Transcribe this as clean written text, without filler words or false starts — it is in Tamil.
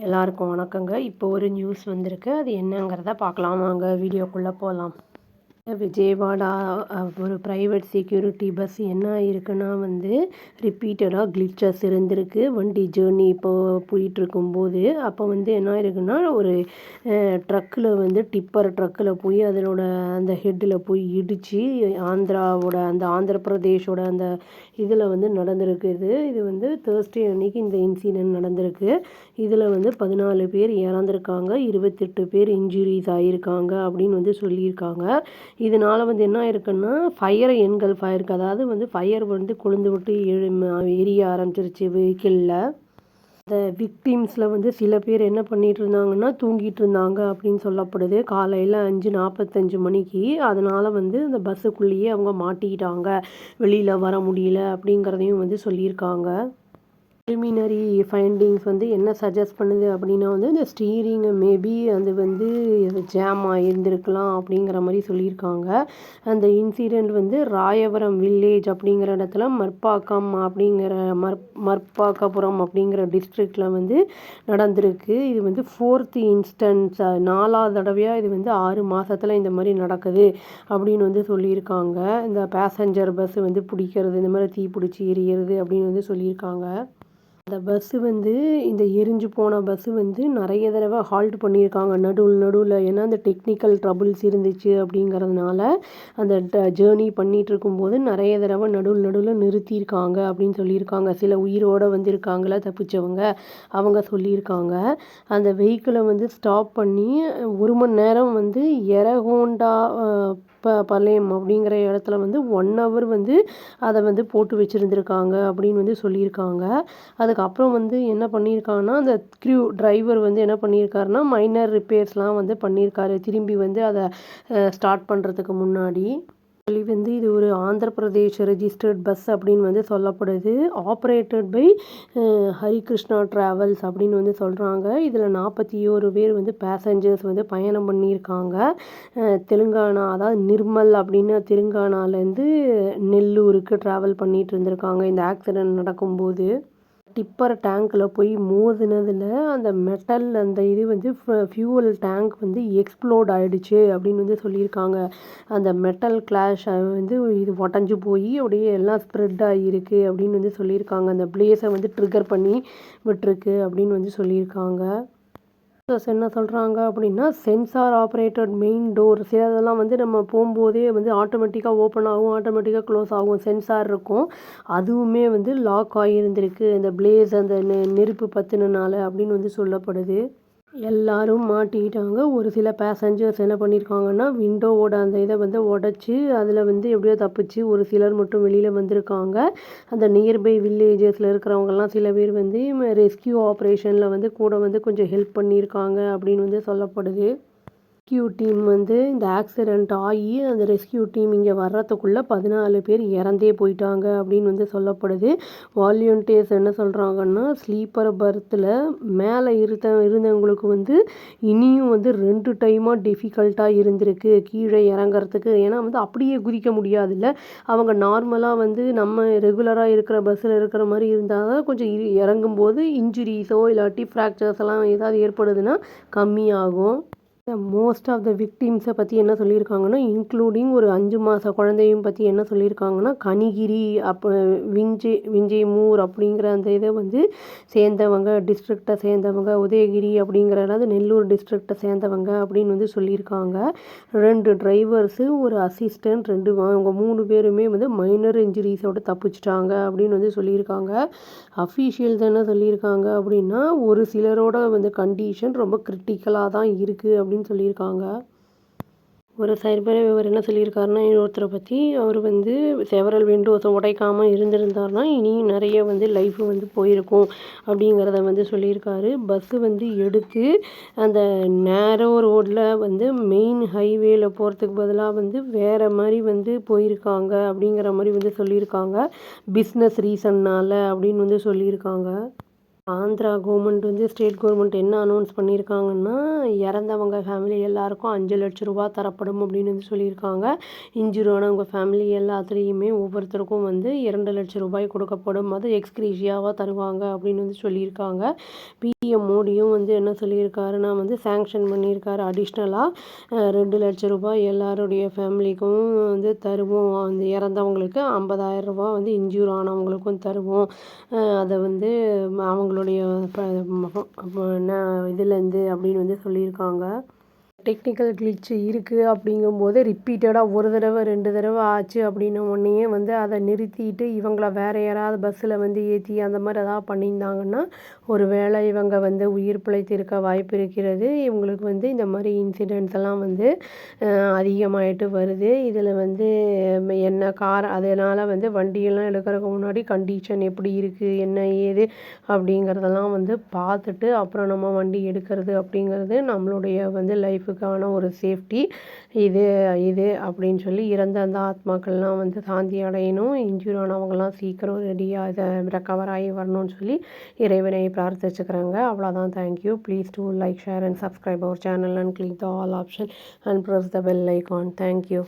எல்லாருக்கும் வணக்கங்க. இப்போ ஒரு நியூஸ் வந்திருக்கு. அது என்னங்கிறத பார்க்கலாம் வாங்க. வீடியோக்குள்ளே போகலாம். விஜயவாடா ஒரு ப்ரைவேட் செக்யூரிட்டி பஸ் என்ன ஆயிருக்குன்னா ரிப்பீட்டடாக கிளிச்சஸ் இருந்திருக்கு. வண்டி ஜேர்னி இப்போது போயிட்டுருக்கும்போது அப்போ என்ன ஆயிருக்குன்னா ஒரு ட்ரக்கில் டிப்பர் ட்ரக்கில் போய் அதனோட அந்த ஹெட்டில் போய் இடித்து ஆந்திர பிரதேஷோட அந்த இதில் நடந்திருக்கு. இது தேர்ஸ்டே அன்னைக்கு இந்த இன்சிடென்ட் நடந்திருக்கு. இதில் 14 பேர் இறந்துருக்காங்க, 28 பேர் இன்ஜுரிஸ் ஆகியிருக்காங்க அப்படின்னு சொல்லியிருக்காங்க. இதனால் என்ன ஆயிருக்குன்னா என்கல்ஃப் ஆயிருக்கு. அதாவது ஃபயர் கொழுந்து விட்டு எரிய ஆரம்பிச்சிருச்சு வெஹிக்கிளில். அந்த விக்டிம்ஸில் சில பேர் என்ன பண்ணிகிட்டு இருந்தாங்கன்னா தூங்கிட்டு இருந்தாங்க அப்படின்னு சொல்லப்படுது. காலையில் 5:45 மணிக்கு. அதனால் அந்த பஸ்ஸுக்குள்ளேயே அவங்க மாட்டிக்கிட்டாங்க, வெளியில் வர முடியல அப்படிங்கிறதையும் சொல்லியிருக்காங்க. ப்ரிலிமினரி ஃபைண்டிங்ஸ் என்ன சஜஸ்ட் பண்ணுது அப்படின்னா இந்த ஸ்டீரிங் மேபி அது ஜாம் ஆகியிருந்திருக்கலாம் அப்படிங்கிற மாதிரி சொல்லியிருக்காங்க. அந்த இன்சிடெண்ட் ராயவரம் வில்லேஜ் அப்படிங்கிற இடத்துல மர்பாக்கபுரம் அப்படிங்கிற டிஸ்ட்ரிக்டில் நடந்திருக்கு. இது 4th இன்ஸ்டன்ஸ், 4வது தடவையாக இது 6 மாதத்தில் இந்த மாதிரி நடக்குது அப்படின்னு சொல்லியிருக்காங்க. இந்த பேசஞ்சர் பஸ் பிடிக்கிறது, இந்த மாதிரி தீ பிடிச்சி எரியிறது அப்படின்னு சொல்லியிருக்காங்க. அந்த பஸ்ஸு இந்த எரிஞ்சு போன பஸ்ஸு நிறைய தடவை ஹால்ட் பண்ணியிருக்காங்க நடுவில். ஏன்னா அந்த டெக்னிக்கல் ட்ரபுள்ஸ் இருந்துச்சு அப்படிங்கிறதுனால அந்த ஜேர்னி பண்ணிகிட்டு இருக்கும்போது நிறைய தடவை நடுவில் நிறுத்தியிருக்காங்க அப்படின்னு சொல்லியிருக்காங்க. சில உயிரோடு இருக்காங்களா தப்பிச்சவங்க, அவங்க சொல்லியிருக்காங்க. அந்த வெஹிக்கிளை ஸ்டாப் பண்ணி 1 மணி நேரம் எரகோண்டா பாளையம் அப்படிங்கிற இடத்துல 1 hour அதை போட்டு வச்சுருந்துருக்காங்க அப்படின்னு சொல்லியிருக்காங்க. அதுக்கப்புறம் என்ன பண்ணியிருக்காங்கன்னா அந்த டிரைவர் என்ன பண்ணியிருக்காருன்னா மைனர் ரிப்பேர்ஸ்லாம் பண்ணியிருக்காரு திரும்பி அதை ஸ்டார்ட் பண்ணுறதுக்கு முன்னாடி. இது ஒரு ஆந்திர பிரதேஷ் ரெஜிஸ்டர்ட் பஸ் அப்படின்னு சொல்லப்படுது. ஆப்ரேட்டட் பை ஹரிகிருஷ்ணா டிராவல்ஸ் அப்படின்னு சொல்கிறாங்க. இதில் 41 பேர் பேசஞ்சர்ஸ் பயணம் பண்ணியிருக்காங்க. தெலுங்கானா, அதாவது நிர்மல் அப்படின்னு தெலுங்கானாலேருந்து நெல்லூருக்கு ட்ராவல் பண்ணிகிட்டு இருந்திருக்காங்க. இந்த ஆக்சிடெண்ட் நடக்கும்போது டிப்பர் டேங்க்கில் போய் மோதினதில் அந்த மெட்டல் அந்த இது ஃபியூவல் டேங்க் எக்ஸ்ப்ளோட் ஆகிடுச்சு அப்படின்னு சொல்லியிருக்காங்க. அந்த மெட்டல் கிளாஷ் இது உடஞ்சி போய் அப்படியே எல்லாம் ஸ்ப்ரெட் ஆகியிருக்கு அப்படின்னு சொல்லியிருக்காங்க. அந்த பிளேஸை ட்ரிகர் பண்ணி விட்டுருக்கு அப்படின்னு சொல்லியிருக்காங்க. என்ன சொல்கிறாங்க அப்படின்னா சென்சார் ஆப்ரேட்டட் மெயின் டோர் சிலதெல்லாம் நம்ம போகும்போதே ஆட்டோமேட்டிக்காக ஓப்பன் ஆகும், ஆட்டோமேட்டிக்காக க்ளோஸ் ஆகும், சென்சார் இருக்கும். அதுவுமே லாக் ஆகியிருந்திருக்கு அந்த பிளேஸ் அந்த நெருப்பு பற்றினால அப்படின்னு சொல்லப்படுது. எல்லாரும் மாட்டிக்கிட்டாங்க. ஒரு சில பேசஞ்சர்ஸ் என்ன பண்ணியிருக்காங்கன்னா விண்டோவோட அந்த இதை உடச்சி அதில் எப்படியோ தப்பிச்சு ஒரு சிலர் மட்டும் வெளியில் வந்திருக்காங்க. அந்த நியர்பை வில்லேஜஸில் இருக்கிறவங்கலாம் சில பேர் ரெஸ்கியூ ஆப்ரேஷனில் கூட கொஞ்சம் ஹெல்ப் பண்ணியிருக்காங்க அப்படின்னு சொல்லப்படுது. ரெஸ்கியூ டீம் இந்த ஆக்சிடெண்ட் ஆகி அந்த ரெஸ்கியூ டீம் இங்கே வர்றதுக்குள்ளே 14 பேர் இறந்தே போயிட்டாங்க அப்படின்னு சொல்லப்படுது. வாலண்டியர்ஸ் என்ன சொல்கிறாங்கன்னா ஸ்லீப்பர் பர்த்தில் மேலே இருந்தவங்களுக்கு இனியும் 2 டைமாக டிஃபிகல்ட்டாக இருந்திருக்கு கீழே இறங்குறதுக்கு. ஏன்னா அப்படியே குதிக்க முடியாதுல்ல. அவங்க நார்மலாக நம்ம ரெகுலராக இருக்கிற பஸ்ஸில் இருக்கிற மாதிரி இருந்தால் தான் கொஞ்சம் இறங்கும்போது இன்ஜுரிஸோ இல்லாட்டி ஃப்ராக்சர்ஸ் எல்லாம் ஏதாவது ஏற்படுதுன்னா கம்மியாகும். மோஸ்ட் ஆஃப் த விக்டிம்ஸை பற்றி என்ன சொல்லியிருக்காங்கன்னா இன்க்ளூடிங் ஒரு 5 மாத குழந்தையும் பற்றி என்ன சொல்லியிருக்காங்கன்னா கனிகிரி விஞ்சைமூர் அப்படிங்கிற அந்த இதை சேர்ந்தவங்க, டிஸ்ட்ரிக்டை சேர்ந்தவங்க, உதயகிரி அப்படிங்கிற அதாவது நெல்லூர் டிஸ்ட்ரிக்டை சேர்ந்தவங்க அப்படின்னு சொல்லியிருக்காங்க. 2 டிரைவர்ஸு, ஒரு அசிஸ்டண்ட், அவங்க 3 பேருமே மைனர் இன்ஜுரிஸோடு தப்பிச்சிட்டாங்க அப்படின்னு சொல்லியிருக்காங்க. அஃபீஷியல்ஸ் என்ன சொல்லியிருக்காங்க அப்படின்னா ஒரு சிலரோட கண்டிஷன் ரொம்ப கிரிட்டிக்கலாக தான் இருக்குது அப்படின்னு சொல்லியிருக்காங்க. ஒரு சைபர் என்ன சொல்லியிருக்காருன்னா இன்னொருத்தரை பற்றி அவர் செவரல் விண்டோஸை உடைக்காமல் இருந்திருந்தார்னா இனியும் நிறைய லைஃப் போயிருக்கும் அப்படிங்கிறத சொல்லியிருக்காரு. பஸ்ஸு எடுத்து அந்த நேரோ ரோடில் மெயின் ஹைவேல போகிறதுக்கு பதிலாக வேறு மாதிரி போயிருக்காங்க அப்படிங்கிற மாதிரி சொல்லியிருக்காங்க. பிஸ்னஸ் ரீசன்னால் அப்படின்னு சொல்லியிருக்காங்க. ஆந்திரா கவர்மெண்ட் வந்து ஸ்டேட் கவர்மெண்ட் என்ன அனௌன்ஸ் பண்ணியிருக்காங்கன்னா, இறந்தவங்க ஃபேமிலி எல்லாருக்கும் 5,00,000 ரூபா தரப்படும் அப்படின்னு வந்து சொல்லியிருக்காங்க. இன்ஜூரி ஆனவங்க ஃபேமிலி எல்லாத்துலேயுமே ஒவ்வொருத்தருக்கும் வந்து 2,00,000 ரூபாய் கொடுக்கப்படும். அது எக்ஸ்கிரீஷியாவாக தருவாங்க அப்படின்னு வந்து சொல்லியிருக்காங்க. பிஎம் மோடியும் வந்து என்ன சொல்லியிருக்காருன்னா வந்து சேங்ஷன் பண்ணியிருக்காரு. அடிஷ்னலாக 2,00,000 ரூபாய் எல்லாருடைய ஃபேமிலிக்கும் வந்து தருவோம். அந்த இறந்தவங்களுக்கு 50,000 ரூபா வந்து இன்ஜூர் ஆனவங்களுக்கும் தருவோம். அதை வந்து அவங்களுடைய என்ன இதுலேருந்து அப்படின்னு வந்து சொல்லியிருக்காங்க. டெக்னிக்கல் கிளிச் இருக்குது அப்படிங்கும்போது ரிப்பீட்டடாக ஒரு தடவை 2 தடவை ஆச்சு அப்படின்ன உடனேயே வந்து அதை நிறுத்திட்டு இவங்கள வேறு யாராவது பஸ்ஸில் வந்து ஏற்றி அந்த மாதிரி ஏதாவது பண்ணியிருந்தாங்கன்னா ஒரு வேளை இவங்க வந்து உயிர் பிழைத்திருக்க வாய்ப்பு இருக்கிறது. இவங்களுக்கு வந்து இந்த மாதிரி இன்சிடென்ட்ஸ் எல்லாம் வந்து அதிகமாகிட்டு வருது. இதில் வந்து என்ன அதனால் வந்து வண்டியெல்லாம் எடுக்கிறதுக்கு முன்னாடி கண்டிஷன் எப்படி இருக்குது என்ன ஏது அப்படிங்கிறதெல்லாம் வந்து பார்த்துட்டு அப்புறம் நம்ம வண்டி எடுக்கிறது அப்படிங்கிறது நம்மளுடைய வந்து லைஃபுக்கான ஒரு சேஃப்டி. இது அப்படின்னு சொல்லி இறந்த அந்த ஆத்மாக்கள்லாம் வந்து சாந்தி அடையணும். இன்ஜூரி ஆனவங்கலாம் சீக்கிரம் ரெடியாக இதை ரெக்கவர் ஆகி வரணும்னு சொல்லி இறைவனை பிரார்த்திச்சுக்கிறாங்க. அவ்வளோதான். Thank you. Please do like, share and subscribe our channel and click the all option and press the bell icon. Thank you.